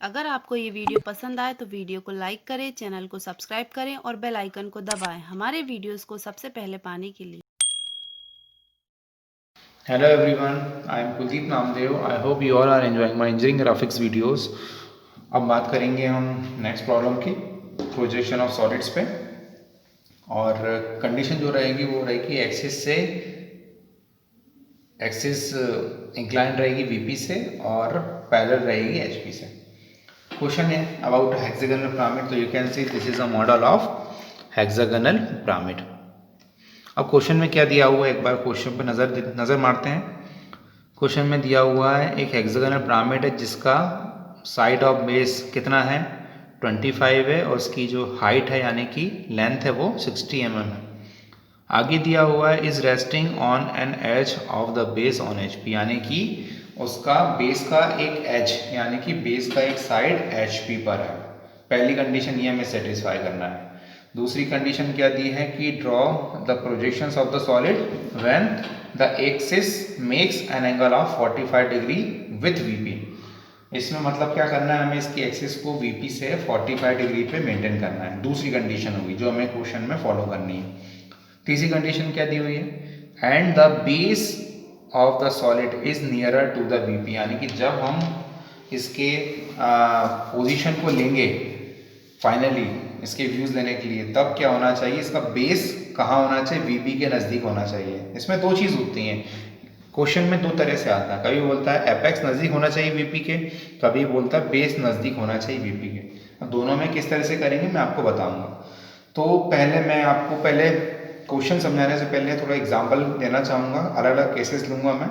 अगर आपको ये वीडियो पसंद आए तो वीडियो को लाइक करें, चैनल को सब्सक्राइब करें और बेल आइकन को दबाएं हमारे वीडियोस को सबसे पहले पाने के लिए। Hello everyone, I am Kuldeep Namdev. I hope you all are enjoying my engineering graphics videos. अब बात करेंगे हम नेक्स्ट प्रॉब्लम की प्रोजेक्शन ऑफ सॉलिड्स पे। और कंडीशन जो रहेगी वो रहेगी एक्सिस इंक्लाइन रहेगी वीपी से और पैरेलल रहेगी एचपी से। क्वेश्चन है अबाउट हेक्सागोनल पिरामिड, तो you can see this is a model of hexagonal pyramid. अब क्वेश्चन में क्या दिया हुआ है, एक बार क्वेश्चन पे नज़र मारते हैं। क्वेश्चन में दिया हुआ है एक हेक्सागोनल पिरामिड है जिसका साइड ऑफ बेस कितना है 25 है और उसकी जो हाइट है यानी कि लेंथ है वो 60 mm है। आगे दिया हुआ है is resting on an edge of the base on HP, यानी कि उसका बेस का एक एज यानी कि बेस का एक साइड एचपी पर है। पहली कंडीशन ये हमें सेटिस्फाई करना है। दूसरी कंडीशन क्या दी है कि draw the projections of the solid when the axis makes an angle of 45 degree with VP. इसमें मतलब क्या करना है, हमें इसकी एक्सिस को वीपी से 45 डिग्री पे मेंटेन करना है। दूसरी कंडीशन होगी जो हमें क्वेश्चन में फॉलो करनी है। तीसरी कंडीशन क्या दी हुई है, and the base of the solid is nearer to the VP, यानी कि जब हम इसके पोजीशन को लेंगे फाइनली इसके व्यूज़ लेने के लिए, तब क्या होना चाहिए, इसका बेस कहाँ होना चाहिए, वीपी के नज़दीक होना चाहिए। इसमें दो चीज़ होती हैं, क्वेश्चन में दो तरह से आता है। कभी बोलता है एपेक्स नज़दीक होना चाहिए वीपी के, कभी बोलता है बेस नज़दीक होना चाहिए वीपी के। अब दोनों में किस तरह से करेंगे मैं आपको बताऊंगा। तो पहले मैं आपको क्वेश्चन समझाने से पहले थोड़ा एग्जाम्पल देना चाहूँगा, अलग अलग केसेस लूँगा मैं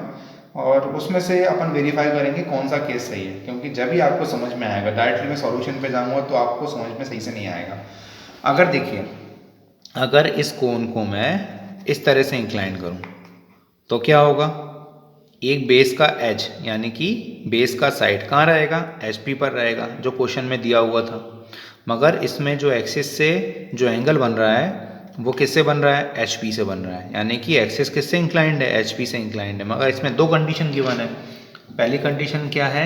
और उसमें से अपन वेरीफाई करेंगे कौन सा केस सही है, क्योंकि जब ही आपको समझ में आएगा, डायरेक्टली मैं सॉल्यूशन पे जाऊँगा तो आपको समझ में सही से नहीं आएगा। अगर देखिए, अगर इस कोन को मैं इस तरह से इंक्लाइन करूँ तो क्या होगा, एक बेस का एज यानी कि बेस का साइड कहाँ रहेगा, एचपी पर रहेगा जो क्वेश्चन में दिया हुआ था। मगर इसमें जो एक्सिस से जो एंगल बन रहा है वो किससे बन रहा है, एचपी से बन रहा है, यानी कि एक्सिस किससे इंक्लाइंड है, एचपी से इंक्लाइंड है। मगर इसमें दो कंडीशन गिवन है। पहली कंडीशन क्या है,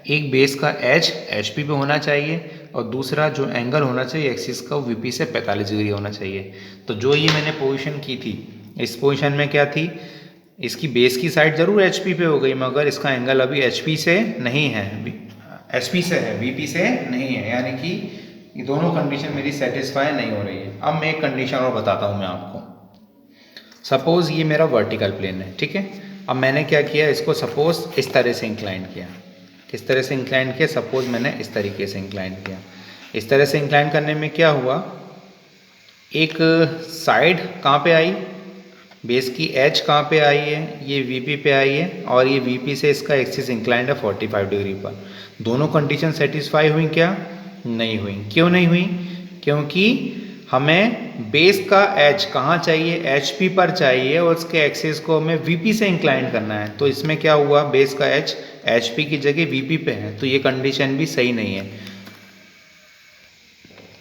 एक बेस का एज एचपी पे होना चाहिए और दूसरा जो एंगल होना चाहिए एक्सिस का वीपी से 45 डिग्री होना चाहिए। तो जो ये मैंने पोजीशन की थी, इस पोजीशन में क्या थी, इसकी बेस की साइड जरूर एचपी पे हो गई मगर इसका एंगल अभी एचपी से नहीं है, एचपी से है, वीपी से नहीं है, यानी कि ये दोनों कंडीशन मेरी सेटिस्फाई नहीं हो रही है। अब मैं एक कंडीशन और बताता हूँ मैं आपको। सपोज ये मेरा वर्टिकल प्लेन है, ठीक है। अब मैंने क्या किया, इसको सपोज इस तरह से इंक्लाइन किया। किस तरह से इंक्लाइन किया, सपोज मैंने इस तरीके से इंक्लाइन किया। इस तरह से इंक्लाइन करने में क्या हुआ, एक साइड कहाँ पे आई, बेस की एज कहाँ पे आई है, ये वीपी पे आई है और ये वीपी से इसका एक्सिस इंक्लाइंड है 45 डिग्री पर। दोनों कंडीशन सेटिस्फाई हुई क्या, नहीं हुई। क्यों नहीं हुई, क्योंकि हमें बेस का एज कहाँ चाहिए, एचपी पर चाहिए और उसके एक्सिस को हमें वीपी से इंक्लाइन करना है। तो इसमें क्या हुआ, बेस का एच एचपी की जगह वीपी पे है, तो ये कंडीशन भी सही नहीं है।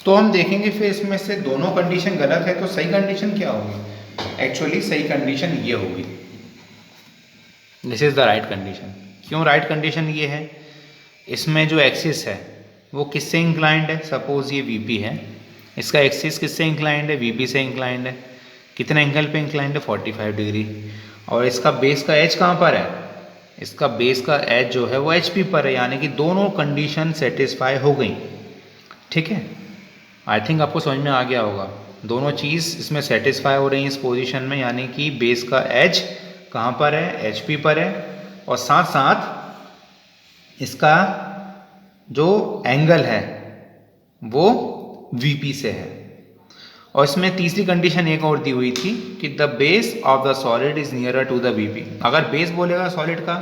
तो हम देखेंगे फिर इसमें से दोनों कंडीशन गलत है तो सही कंडीशन क्या होगी। एक्चुअली सही कंडीशन ये होगी, this is the right condition. क्यों राइट कंडीशन ये है, इसमें जो एक्सिस है वो किससे इंक्लाइंड है, सपोज ये वीपी है, इसका एक्सिस किससे इंक्लाइंड है, वीपी से इंक्लाइंड है। कितने एंगल पे इंक्लाइंड है, 45 डिग्री। और इसका बेस का एज कहाँ पर है, इसका बेस का एज जो है वो एचपी पर है, यानी कि दोनों कंडीशन सेटिस्फाई हो गई। ठीक है, आई थिंक आपको समझ में आ गया होगा। दोनों चीज़ इसमें सेटिस्फाई हो रही है इस पोजीशन में, यानी कि बेस का एज कहाँ पर है, एचपी पर है और साथ साथ इसका जो एंगल है वो वीपी से है। और इसमें तीसरी कंडीशन एक और दी हुई थी कि the base of the solid is nearer to the VP. अगर बेस बोलेगा सॉलिड का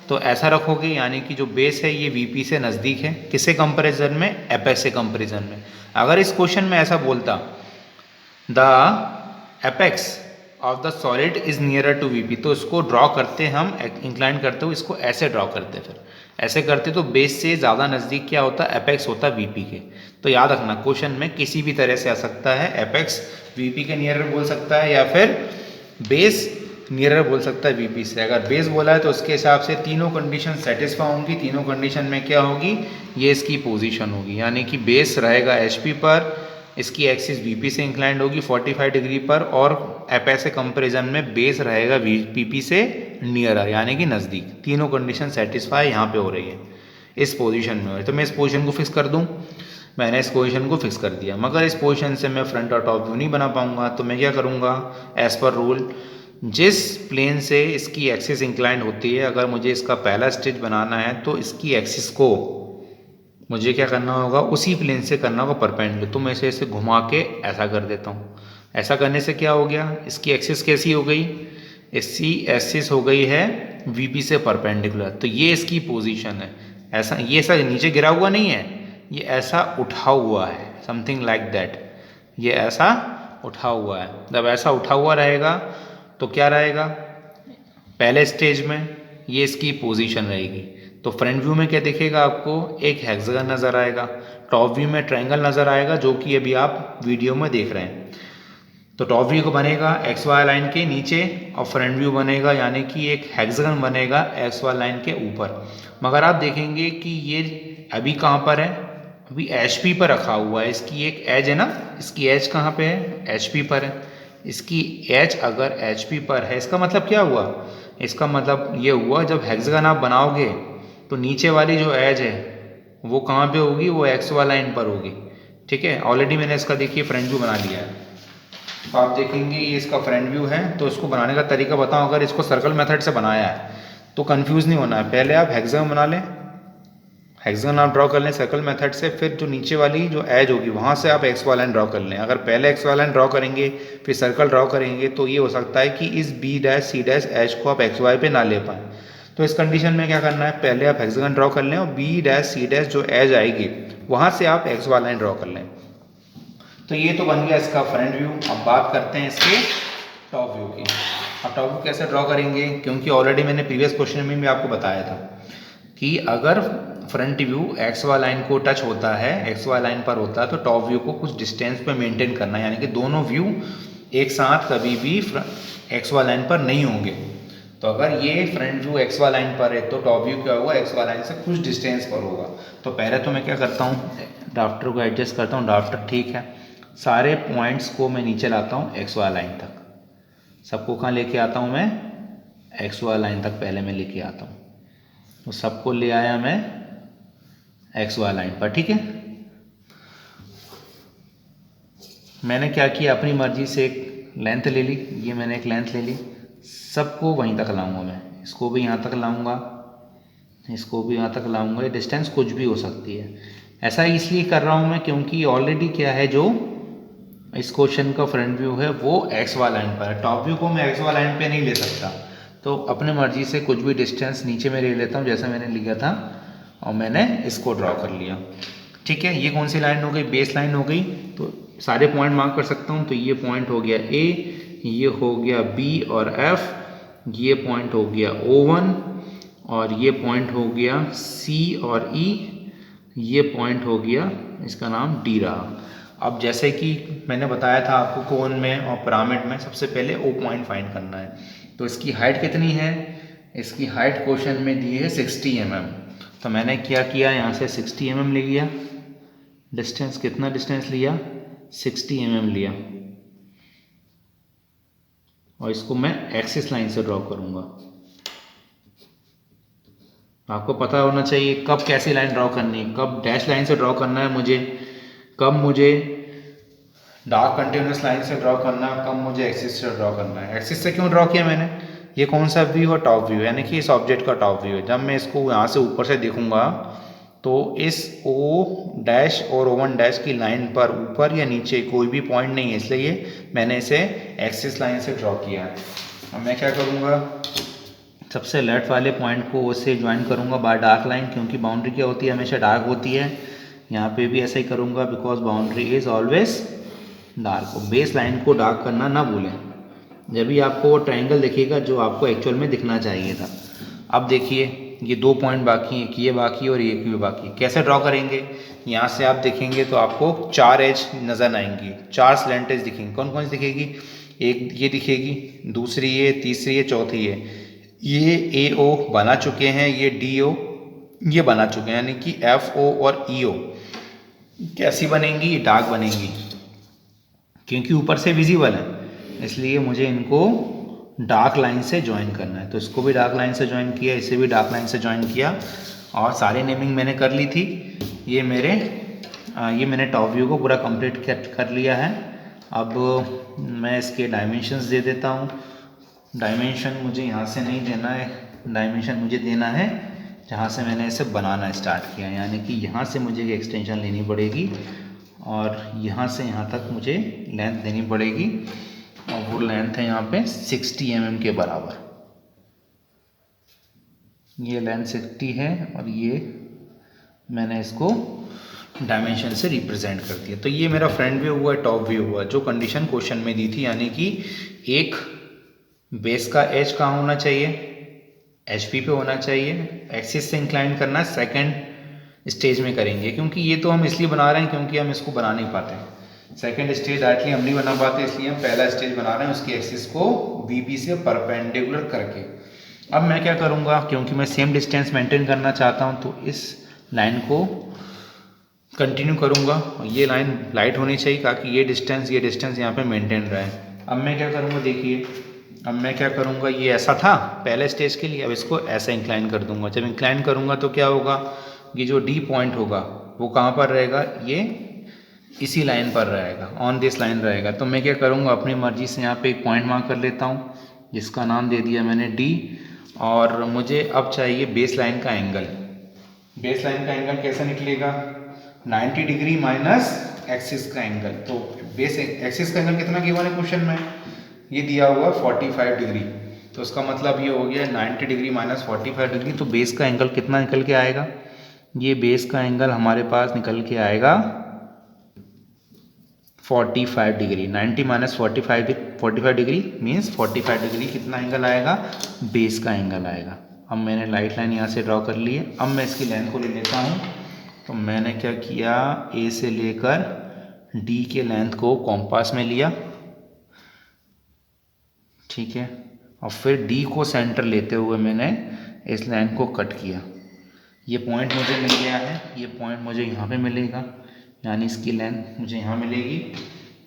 तो ऐसा रखोगे, यानी कि जो बेस है ये वीपी से नज़दीक है, किससे कंपैरिजन में, एपेक्स से कंपैरिजन में। अगर इस क्वेश्चन में ऐसा बोलता the apex of the solid is nearer to VP, तो इसको ड्रॉ करते हम, इंक्लाइन करते हुए इसको ऐसे ड्रॉ करते, फिर ऐसे करते तो बेस से ज़्यादा नज़दीक क्या होता, एपेक्स होता वीपी के। तो याद रखना क्वेश्चन में किसी भी तरह से आ सकता है, एपेक्स वीपी के नियरर बोल सकता है या फिर बेस नियरर बोल सकता है वीपी से। अगर बेस बोला है तो उसके हिसाब से तीनों कंडीशन सेटिस्फाई होंगी। तीनों कंडीशन में क्या होगी, ये इसकी पोजीशन होगी, यानी कि बेस रहेगा एचपी पर, इसकी एक्सिस वीपी से इंक्लाइंड होगी 45 डिग्री पर, और ऐसे कंपेरिजन में बेस रहेगा वीपी से नियरर यानी कि नज़दीक। तीनों कंडीशन सेटिस्फाई यहाँ पे हो रही है, इस पोजीशन में हो रही है। तो मैं इस पोजीशन को फिक्स कर दूँ, मैंने इस पोजीशन को फिक्स कर दिया, मगर इस पोजीशन से मैं फ्रंट और टॉप व्यू नहीं बना पाऊंगा। तो मैं क्या करूंगा, एज पर रूल जिस प्लेन से इसकी एक्सिस इंक्लाइंड होती है, अगर मुझे इसका पहला स्टेज बनाना है तो इसकी एक्सिस को मुझे क्या करना होगा, उसी प्लेन से करना होगा परपेंडिकुलर। तो मैं इसे घुमा के ऐसा कर देता हूँ। ऐसा करने से क्या हो गया, इसकी एक्सिस कैसी हो गई, इसकी एक्सिस हो गई है वीपी से परपेंडिकुलर। तो ये इसकी पोजीशन है। ऐसा ये ऐसा नीचे गिरा हुआ नहीं है, ये ऐसा उठा हुआ है, समथिंग लाइक दैट। ये ऐसा उठा हुआ है। जब ऐसा उठा हुआ रहेगा तो क्या रहेगा, पहले स्टेज में ये इसकी पोजीशन रहेगी। तो फ्रंट व्यू में क्या दिखेगा आपको, एक हेक्सागन नज़र आएगा। टॉप व्यू में ट्रायंगल नज़र आएगा, जो कि अभी आप वीडियो में देख रहे हैं। तो टॉप व्यू को बनेगा एक्स वाई लाइन के नीचे, और फ्रंट व्यू बनेगा यानी कि एक हेक्सागन बनेगा एक्स वाई लाइन के ऊपर। मगर आप देखेंगे कि ये अभी कहाँ पर है, अभी एचपी पर रखा हुआ है। इसकी एक एज है ना, इसकी एज कहाँ पे है, एचपी पर है। इसकी एज अगर एचपी पर है, इसका मतलब क्या हुआ, इसका मतलब ये हुआ जब हेक्सागन आप बनाओगे तो नीचे वाली जो एज है वो कहाँ पे होगी, वो एक्स वाई लाइन पर होगी। ठीक है, ऑलरेडी मैंने इसका देखिए फ्रंट व्यू बना लिया है। तो आप देखेंगे ये इसका फ्रंट व्यू है। तो इसको बनाने का तरीका बताऊं, अगर इसको सर्कल मेथड से बनाया है तो कंफ्यूज नहीं होना है। पहले आप हेक्सागन बना लें, हेक्सागन आप ड्रॉ कर लें सर्कल मेथड से, फिर जो नीचे वाली जो एज होगी वहाँ से आप एक्स वाई लाइन ड्रॉ कर लें। अगर पहले एक्स वाई लाइन ड्रॉ करेंगे फिर सर्कल ड्रॉ करेंगे तो ये हो सकता है कि इस B dash C dash edge को आप एक्स वाई पे ना ले पाएँ। तो इस कंडीशन में क्या करना है, पहले आप हेक्सागन ड्रॉ कर लें और बी डैश सी डैश जो एज आएगी वहाँ से आप एक्स वाई लाइन ड्रॉ कर लें। तो ये तो बन गया इसका फ्रंट व्यू। अब बात करते हैं इसके टॉप व्यू की। अब टॉप व्यू कैसे ड्रॉ करेंगे, क्योंकि ऑलरेडी मैंने प्रीवियस क्वेश्चन में भी आपको बताया था कि अगर front view X Y line को टच होता है, एक्स वाई लाइन पर होता है, तो टॉप व्यू को कुछ डिस्टेंस पे मेंटेन करना है, यानी कि दोनों व्यू एक साथ कभी भी एक्स वाई लाइन पर नहीं होंगे। तो अगर ये front view X Y line पर है तो टॉप व्यू क्या होगा, एक्स वाई लाइन से कुछ डिस्टेंस पर होगा। तो पहले तो मैं क्या करता हूँ, ड्राफ्टर को एडजस्ट करता हूँ। ड्राफ्टर ठीक है, सारे पॉइंट्स को मैं नीचे लाता हूँ एक्स वाई लाइन तक। सबको कहाँ लेके आता हूँ मैं, एक्स वाई लाइन तक पहले मैं लेके आता हूँ। तो सबको ले आया मैं एक्स वाई लाइन पर। ठीक है, मैंने क्या किया, अपनी मर्जी से एक लेंथ ले ली, ये मैंने एक लेंथ ले ली, सबको वहीं तक लाऊंगा मैं। इसको भी यहाँ तक लाऊंगा, इसको भी यहाँ तक लाऊंगा। ये डिस्टेंस कुछ भी हो सकती है। ऐसा इसलिए कर रहा हूँ मैं क्योंकि ऑलरेडी क्या है, जो इस क्वेश्चन का फ्रंट व्यू है वो एक्स वाई लाइन पर है। टॉप व्यू को मैं एक्स वाई लाइन पे नहीं ले सकता, तो अपने मर्जी से कुछ भी डिस्टेंस नीचे में ले लेता हूँ, जैसा मैंने लिखा था, और मैंने इसको ड्रॉ कर लिया। ठीक है, ये कौन सी लाइन हो गई, बेस लाइन हो गई। तो सारे पॉइंट मार्क कर सकता हूँ। तो ये पॉइंट हो गया ए, ये हो गया बी और एफ, ये पॉइंट हो गया O1, और ये पॉइंट हो गया C और E, ये पॉइंट हो गया, इसका नाम D रहा। अब जैसे कि मैंने बताया था आपको कोन में और पिरामिड में सबसे पहले O पॉइंट फाइंड करना है। तो इसकी हाइट कितनी है, इसकी हाइट क्वेश्चन में दी है 60 mm। तो मैंने क्या किया, यहाँ से 60 mm ले लिया। डिस्टेंस कितना डिस्टेंस लिया, 60 mm लिया, और इसको मैं एक्सिस लाइन से ड्रॉ करूँगा। आपको पता होना चाहिए कब कैसी लाइन ड्रॉ करनी है, कब डैश लाइन से ड्रॉ करना है मुझे, कब मुझे डार्क कंटिन्यूस लाइन से ड्रॉ करना है, कब मुझे एक्सिस से ड्रॉ करना है। एक्सिस से क्यों ड्रॉ किया मैंने, ये कौन सा व्यू है, टॉप व्यू, यानी कि इस ऑब्जेक्ट का टॉप व्यू है। जब मैं इसको यहाँ से ऊपर से देखूंगा तो इस O डैश और O1 डैश की लाइन पर ऊपर या नीचे कोई भी पॉइंट नहीं है, इसलिए मैंने इसे एक्सिस लाइन से ड्रॉ किया है। अब मैं क्या करूँगा, सबसे लेफ्ट वाले पॉइंट को O से ज्वाइन करूँगा बाय डार्क लाइन, क्योंकि बाउंड्री क्या होती है, हमेशा डार्क होती है। यहाँ पे भी ऐसा ही करूँगा, because boundary is always dark. Base line को डार्क करना ना भूलें, जब भी आपको वो ट्रायंगल दिखेगा जो आपको एक्चुअल में दिखना चाहिए था। अब देखिए ये 2 पॉइंट बाकी हैं, ये बाकी और ये भी बाकी। कैसे ड्रॉ करेंगे, यहाँ से आप देखेंगे तो आपको 4 एज नज़र आएंगी, 4 स्लैंट एज दिखेंगी। कौन कौन सी दिखेगी, एक ये दिखेगी, दूसरी ये, तीसरी ये, चौथी ये AO बना चुके हैं, ये DO ये बना चुके हैं, यानी कि FO और EO कैसी बनेंगी, डार्क बनेंगी क्योंकि ऊपर से विजिबल है, इसलिए मुझे इनको डार्क लाइन से ज्वाइन करना है। तो इसको भी डार्क लाइन से ज्वाइन किया, इसे भी डार्क लाइन से ज्वाइन किया और सारी नेमिंग मैंने कर ली थी। ये मैंने टॉप व्यू को पूरा कंप्लीट कर लिया है। अब मैं इसके डायमेंशंस दे देता हूँ। डायमेंशन मुझे यहाँ से नहीं देना है, डायमेंशन मुझे देना है जहाँ से मैंने इसे बनाना स्टार्ट किया, यानी कि यहाँ से मुझे ये एक्सटेंशन लेनी पड़ेगी और यहाँ से यहाँ तक मुझे लेंथ देनी पड़ेगी और वो लेंथ है यहाँ पे 60 mm के बराबर। ये लेंथ 60 है और ये मैंने इसको डायमेंशन से रिप्रेजेंट कर दिया। तो ये मेरा फ्रंट व्यू हुआ, टॉप व्यू हुआ, जो कंडीशन क्वेश्चन में दी थी, यानी कि एक बेस का एज कहाँ होना चाहिए, HP पे होना चाहिए, एक्सिस से इंक्लाइन करना सेकंड स्टेज में करेंगे, क्योंकि ये तो हम इसलिए बना रहे हैं क्योंकि हम इसको बना नहीं पाते। सेकंड स्टेज डायरेक्टली हम नहीं बना पाते, इसलिए हम पहला स्टेज बना रहे हैं उसकी एक्सिस को VP से परपेंडिकुलर करके। अब मैं क्या करूँगा, क्योंकि मैं सेम डिस्टेंस मेंटेन करना चाहता हूँ तो इस लाइन को कंटिन्यू करूँगा और ये लाइन लाइट होनी चाहिए ताकि ये डिस्टेंस यहाँ पे मेंटेन रहे। अब मैं क्या करूँगा, देखिए अब मैं क्या करूँगा, ये ऐसा था पहले स्टेज के लिए, अब इसको ऐसा इंक्लाइन कर दूंगा। जब इंक्लाइन करूँगा तो क्या होगा, ये जो D पॉइंट होगा वो कहाँ पर रहेगा, ये इसी लाइन पर रहेगा, ऑन दिस लाइन रहेगा। तो मैं क्या करूँगा, अपनी मर्जी से यहाँ पे एक पॉइंट मार्क कर लेता हूँ जिसका नाम दे दिया मैंने D। और मुझे अब चाहिए बेस लाइन का एंगल। बेस लाइन का एंगल कैसे निकलेगा, 90 डिग्री माइनस एक्सिस का एंगल। तो बेस एक्सिस का एंगल कितना गिवन है क्वेश्चन में, ये दिया हुआ 45 डिग्री, तो उसका मतलब ये हो गया 90 डिग्री माइनस 45 डिग्री। तो बेस का एंगल कितना निकल के आएगा, ये बेस का एंगल हमारे पास निकल के आएगा 45 degree. 90 minus 45 degree means 45 degree कितना एंगल आएगा, बेस का एंगल आएगा। अब मैंने लाइट लाइन यहाँ से ड्रॉ कर ली है। अब मैं इसकी लेंथ को ले लेता हूँ। तो मैंने क्या किया, A से लेकर D के लेंथ को कॉम्पास में लिया, ठीक है, और फिर D को सेंटर लेते हुए मैंने इस लाइन को कट किया। ये पॉइंट मुझे मिल गया है, ये पॉइंट मुझे यहाँ पे मिलेगा, यानी इसकी लेंथ मुझे यहाँ मिलेगी।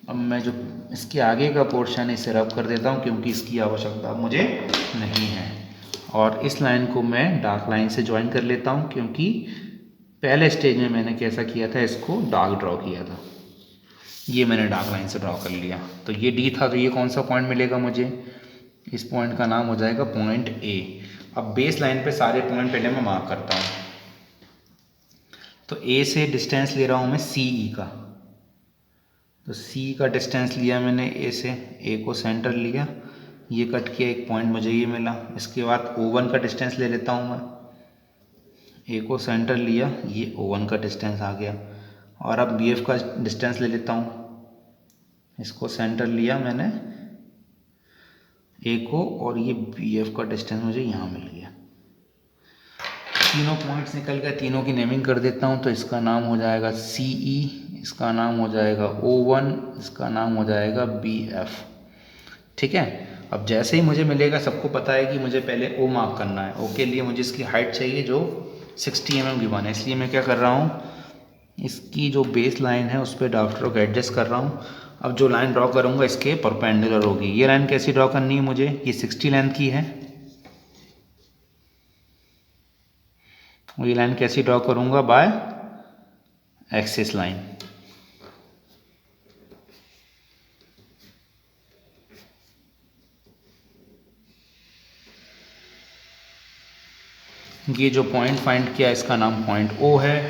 अब मैं जो इसके आगे का पोर्शन है इसे रब कर देता हूँ क्योंकि इसकी आवश्यकता मुझे नहीं है। और इस लाइन को मैं डार्क लाइन से ज्वाइन कर लेता हूँ क्योंकि पहले स्टेज में मैंने कैसा किया था, इसको डार्क ड्रॉ किया था। ये मैंने डार्क लाइन से ड्रॉ कर लिया। तो ये D था, तो ये कौन सा पॉइंट मिलेगा मुझे, इस पॉइंट का नाम हो जाएगा पॉइंट A। अब बेस लाइन पे सारे पॉइंट पहले मैं मार्क करता हूँ। तो A से डिस्टेंस ले रहा हूँ मैं CE का, तो C का डिस्टेंस लिया मैंने A से, A को सेंटर लिया, ये कट किया, एक पॉइंट मुझे ये मिला। इसके बाद O1 का डिस्टेंस ले लेता हूँ मैं, A को सेंटर लिया, ये O1 का डिस्टेंस आ गया। और अब BF का डिस्टेंस ले लेता हूँ, इसको सेंटर लिया मैंने A को, और ये BF का डिस्टेंस मुझे यहाँ मिल गया। तीनों पॉइंट्स निकल गए, तीनों की नेमिंग कर देता हूँ। तो इसका नाम हो जाएगा CE, इसका नाम हो जाएगा O1, इसका नाम हो जाएगा BF, ठीक है। अब जैसे ही मुझे मिलेगा, सबको पता है कि मुझे पहले O मार्क करना है। O के लिए मुझे इसकी हाइट चाहिए जो 60 mm गिवन है, इसलिए मैं क्या कर रहा हूँ, इसकी जो बेस लाइन है उस पर ड्राफ्टर को एडजस्ट कर रहा हूँ। अब जो लाइन ड्रॉ करूँगा इसके परपेंडिकुलर होगी। ये लाइन कैसी ड्रॉ करनी है मुझे, ये 60 लेंथ की है, ये लाइन कैसी ड्रॉ करूँगा, बाय एक्सिस लाइन। ये जो पॉइंट फाइंड किया इसका नाम पॉइंट O है।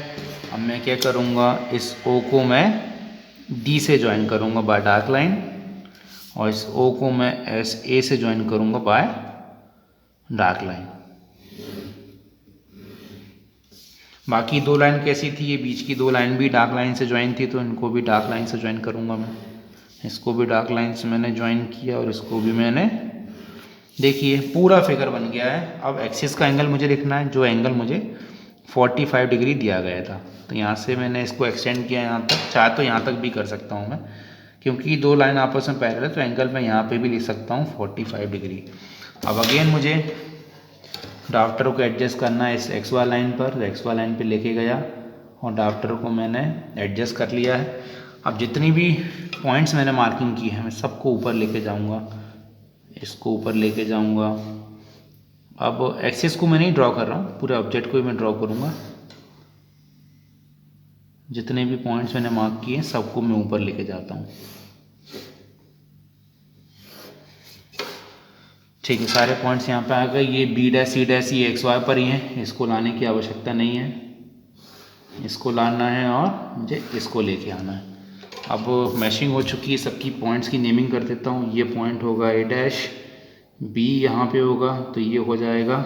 अब मैं क्या करूँगा, इस O को मैं D से ज्वाइन करूँगा बाय डार्क लाइन, और इस O को मैं A से ज्वाइन करूँगा बाय डार्क लाइन। बाकी दो लाइन कैसी थी, ये बीच की दो लाइन भी डार्क लाइन से ज्वाइन थी, तो इनको भी डार्क लाइन से ज्वाइन करूँगा मैं। इसको भी डार्क लाइन से मैंने ज्वाइन किया और इसको भी मैंने, देखिए पूरा फिगर बन गया है। अब एक्सिस का एंगल मुझे लिखना है, जो एंगल मुझे 45 डिग्री दिया गया था। तो यहाँ से मैंने इसको एक्सटेंड किया यहाँ तक, चाहे तो यहाँ तक भी कर सकता हूँ मैं, क्योंकि दो लाइन आपस में पैरेलल है तो एंगल मैं यहाँ पे भी लिख सकता हूँ 45 डिग्री। अब अगेन मुझे ड्राफ्टर को एडजस्ट करना है इस एक्स वाई लाइन पर, तो एक्स वाई लाइन पे लेके गया और ड्राफ्टर को मैंने एडजस्ट कर लिया है। अब जितनी भी पॉइंट्स मैंने मार्किंग की है मैं सबको ऊपर लेके जाऊंगा, इसको ऊपर लेके जाऊंगा। अब एक्सिस को मैं नहीं ड्रॉ कर रहा हूँ, पूरे ऑब्जेक्ट को ही मैं ड्रॉ करूँगा। जितने भी पॉइंट्स मैंने मार्क किए हैं सबको मैं ऊपर लेके जाता हूँ। ठीक है, सारे पॉइंट्स यहाँ पे आ गए। ये बी डैश सी डैश ये एक्स वाई पर ही है, इसको लाने की आवश्यकता नहीं है, इसको लाना है और मुझे इसको लेके आना है। अब मैशिंग हो चुकी है, सबकी पॉइंट्स की नेमिंग कर देता हूँ। ये पॉइंट होगा ए डैश, बी यहाँ पे होगा तो ये हो जाएगा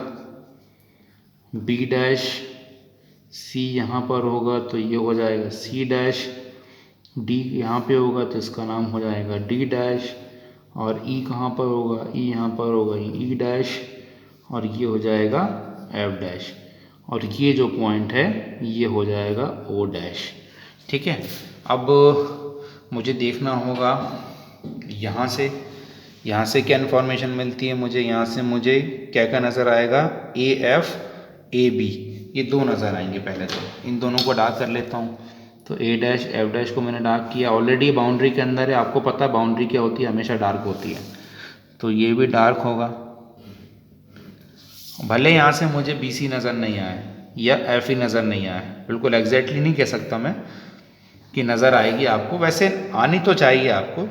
बी डैश, सी यहाँ पर होगा तो ये हो जाएगा सी डैश, डी यहाँ पे होगा तो इसका नाम हो जाएगा डी डैश, और ई कहाँ पर होगा, ई यहाँ पर होगा ई डैश, और ये हो जाएगा एफ डैश, और ये जो पॉइंट है ये हो जाएगा ओ डैश। ठीक है, अब मुझे देखना होगा यहाँ से क्या इन्फॉर्मेशन मिलती है मुझे। यहाँ से मुझे क्या क्या नज़र आएगा, ए एफ ए बी, ये दो नज़र आएंगे। पहले तो इन दोनों को डार्क कर लेता हूँ। तो ए डैश एफ डैश को मैंने डार्क किया, ऑलरेडी बाउंड्री के अंदर है, आपको पता है बाउंड्री क्या होती है, हमेशा डार्क होती है, तो ये भी डार्क होगा। भले यहाँ से मुझे बी सी नज़र नहीं आए या एफ ई नज़र नहीं आए, बिल्कुल एग्जैक्टली नहीं कह सकता मैं कि नज़र आएगी आपको, वैसे आनी तो चाहिए आपको।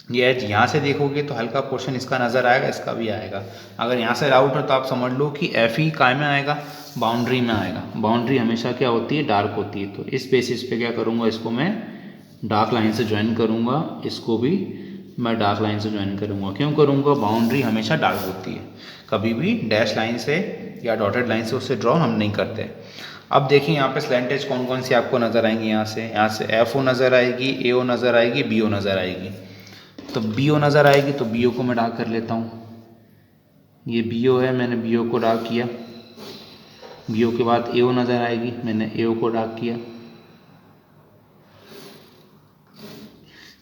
ये एज यहाँ से देखोगे तो हल्का पोर्शन इसका नज़र आएगा, इसका भी आएगा। अगर यहाँ से डाउट हो तो आप समझ लो कि एफ ई काय में आएगा, बाउंड्री में आएगा। बाउंड्री हमेशा क्या होती है, डार्क होती है। तो इस बेसिस पे क्या करूँगा, इसको मैं डार्क लाइन से ज्वाइन करूँगा, इसको भी मैं डार्क लाइन से ज्वाइन करूँगा। क्यों करूँगा, बाउंड्री हमेशा डार्क होती है, कभी भी डैश लाइन से या डॉटेड लाइन से उससे ड्रॉ हम नहीं करते। अब देखिए यहाँ पे स्लैंटेज कौन कौन सी आपको नज़र आएंगी। यहाँ से एफ ओ नज़र आएगी, ए ओ नज़र आएगी, बी ओ नज़र आएगी। तो बी ओ नज़र आएगी तो बी ओ को मैं डार्क कर लेता हूँ। ये बी ओ है, मैंने बी ओ को डार्क किया। बी ओ के बाद ए ओ नज़र आएगी, मैंने ए ओ को डार्क किया।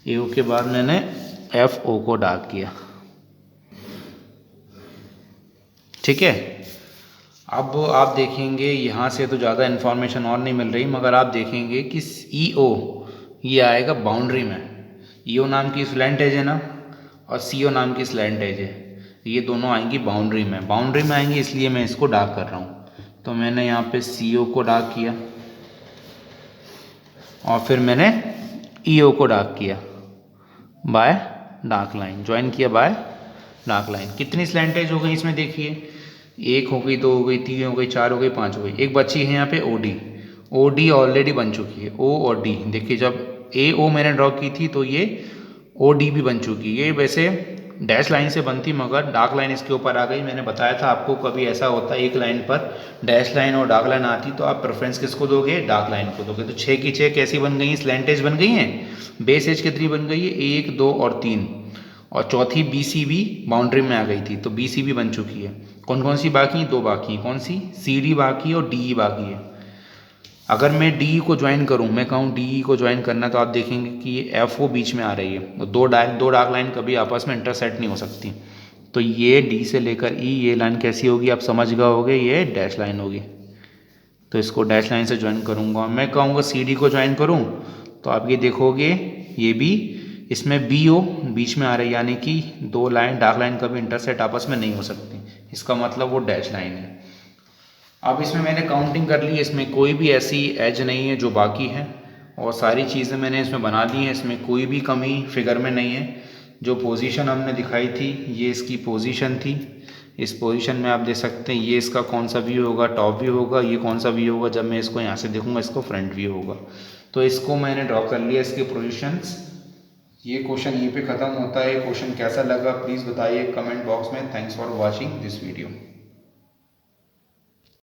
ए ओ के बाद मैंने एफ ओ को डार्क किया। ठीक है, अब आप देखेंगे यहाँ से तो ज़्यादा इन्फॉर्मेशन और नहीं मिल रही, मगर आप देखेंगे कि ई ओ ये आएगा बाउंड्री में। ई ओ नाम की स्लैंट एज है ना, और सी ओ नाम की स्लैंट एज है, ये दोनों आएंगी बाउंड्री में। बाउंड्री में आएंगी इसलिए मैं इसको डार्क कर रहा हूँ। तो मैंने यहाँ पे सी ओ को डार्क किया और फिर मैंने ई ओ को डार्क किया बाय डार्क लाइन, ज्वाइन किया बाय डार्क लाइन। कितनी स्लैंट एज हो गई इसमें देखिए, एक हो गई, दो हो गई, तीन हो गई, चार हो गई, पाँच हो गई, एक बची है यहाँ पे O D. O D already बन चुकी है, ओ और डी। देखिए जब ए ओ मैंने ड्रॉ की थी तो ये ओ डी भी बन चुकी है। ये वैसे डैश लाइन से बनती मगर डार्क लाइन इसके ऊपर आ गई। मैंने बताया था आपको कभी ऐसा होता है एक लाइन पर डैश लाइन और डार्क लाइन आती तो आप प्रेफरेंस किसको दोगे, डार्क लाइन को दोगे। तो 6 की 6 कैसी बन गई, स्लैंट एज बन गई हैं। बेस एज कितनी बन गई है, 1, 2 और 3, और चौथी बी सी भी बाउंड्री में आ गई थी तो बी सी भी बन चुकी है। कौन कौन सी बाकी, 2 बाकी, कौन सी, सी डी बाकी है और डी ई बाकी है। अगर मैं डी को ज्वाइन करूं, मैं कहूँ डी को ज्वाइन करना, तो आप देखेंगे कि ये एफ ओ बीच में आ रही है। तो दो डार्क लाइन कभी आपस में इंटरसेक्ट नहीं हो सकती। तो ये डी से लेकर ई, ये लाइन कैसी होगी आप समझ गए होगे, ये डैश लाइन होगी। तो इसको डैश लाइन से ज्वाइन करूँगा। मैं कहूँगा सी डी को ज्वाइन करूँ तो आप ये देखोगे ये भी इसमें बी ओ बीच में आ रही है, यानी कि दो लाइन डार्क लाइन कभी इंटरसेक्ट आपस में नहीं हो सकती। इसका मतलब वो डैश लाइन है। अब इसमें मैंने काउंटिंग कर ली, इसमें कोई भी ऐसी एज नहीं है जो बाकी है, और सारी चीज़ें मैंने इसमें बना दी हैं। इसमें कोई भी कमी फिगर में नहीं है। जो पोजीशन हमने दिखाई थी ये इसकी पोजीशन थी। इस पोजीशन में आप देख सकते हैं ये इसका कौन सा व्यू होगा, टॉप व्यू होगा। ये कौन सा व्यू होगा, जब मैं इसको यहाँ से देखूँगा इसको फ्रंट व्यू होगा। तो इसको मैंने ड्रॉ कर लिया, इसके पोजीशंस। ये क्वेश्चन यहीं पे ख़त्म होता है। क्वेश्चन कैसा लगा प्लीज़ बताइए कमेंट बॉक्स में। Thanks for watching this video.